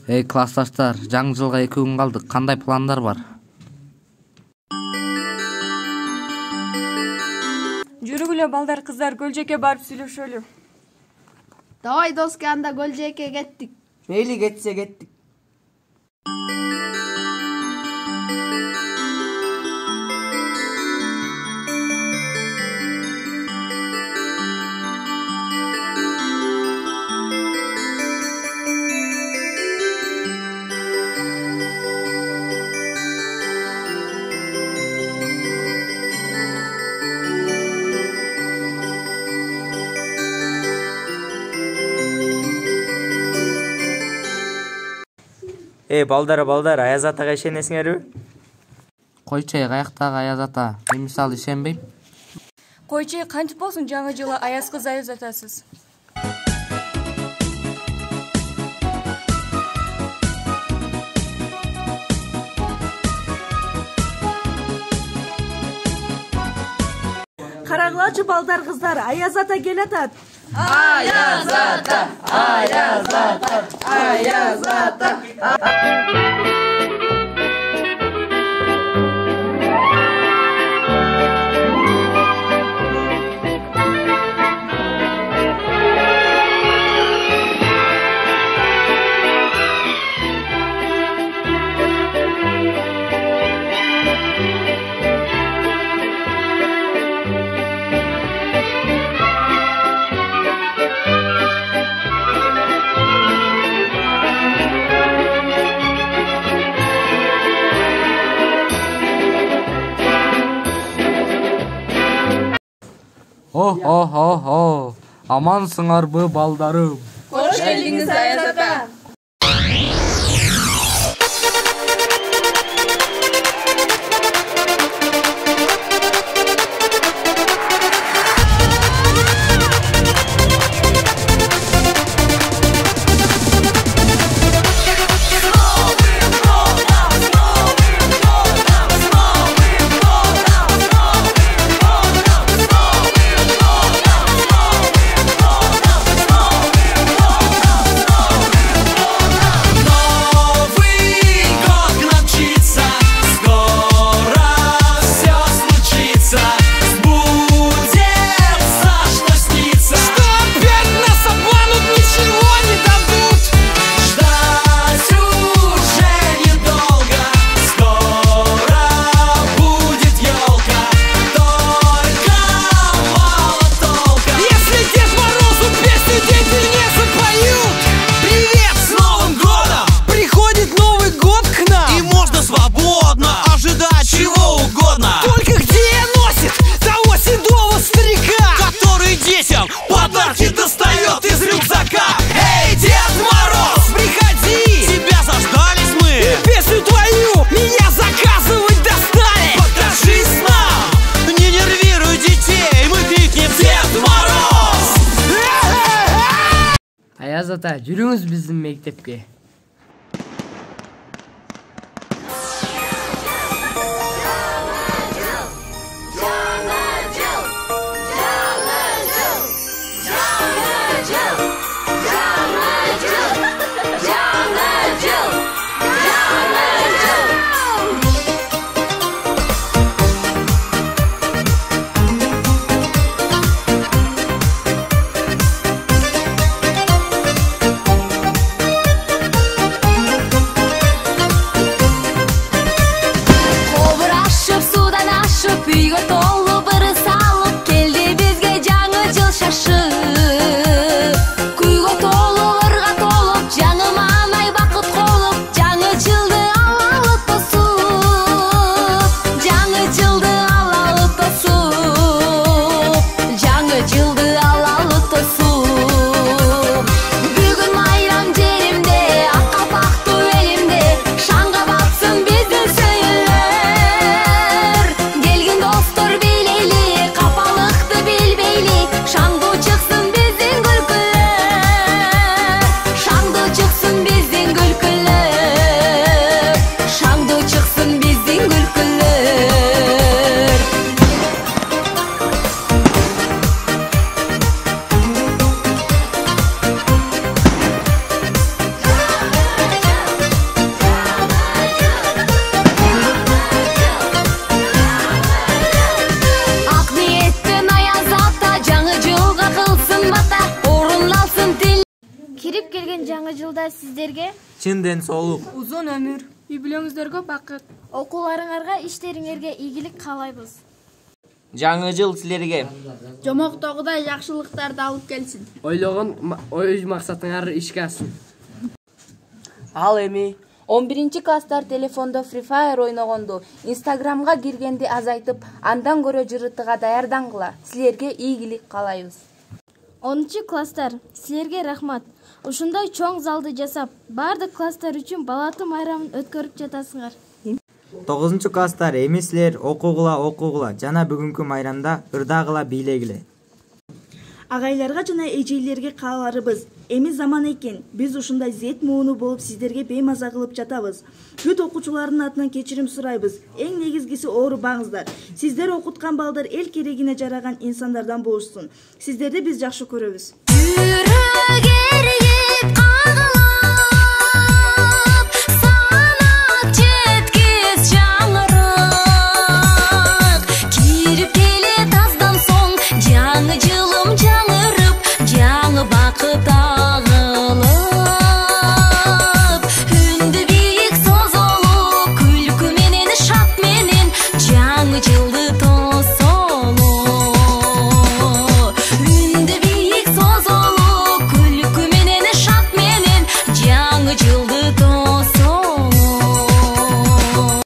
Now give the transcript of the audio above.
Эй классташтар, жаңы жылга 2 күн калдык. Кандай пландар бар? Жүрүгүлө балдар кыздар Көлжекке барып сүйлөшөлү. Давай доска, анда Көлжекке кеттик. Мейли, кетсе кеттик. Балдар, Аяз атага ишенесиңерби? Койчу, каяктагы Аяз ата? Мен мисалы ишенбейм. Койчу, кантип болсун жаңы жылы Аяз кыз Аяз атасыз. Карагылачы балдар кыздар, Аяз ата келатат. Аяз ата, Аяз ата, Аяз ата. Амансыңарбы балдарым? Кош келдиңиз Аяз ата. Подарки достает из рюкзака. Эй, Дед Мороз, приходи! Тебя заждались мы. И песню твою меня заказывать достали. Покажись нам, не нервируй детей, мы крикнем Дед Мороз. Аяз ата, жүрүңүз биздин мектепке. жаңы жылда сиздерге чын ден соолук, узун өмүр, үй бүлөңүздөргө бакыт, окууларыңарга, иштериңерге ийгилик каалайбыз. жаңы жыл силерге жомоктогудай жакшылыктарды алып келсин. Ойлогон ой максатыңар ишке ашсын. Ал эми 11 класстар телефондо Free Fire ойногонду, Instagramга киргенди азайтып, андан көрө жырытыга даярдангыла. Силерге ийгилик каалайбыз. 10 класстар, силерге рахмат. Ушундай чоң залды жасап, бардык класстар үчүн балаты майрамын өткөрүп жатасыңар. 9 класстар эми силер окугула жана бүгүнкү майрамда ырдагыла бийлегиле. Агайларга жана эжейлерге кааларыбыз. Эми заман экен. Биз ушундай зет мууну болуп сиздерге беймаза кылып жатабыз. Бүт окуучулардын атынан кечирим сурайбыз. Эң негизгиси оорубаңыздар. Сиздер окуткан балдар эл керегине жараган инсандардан болушсун. Сиздерди биз жакшы көрөбүз.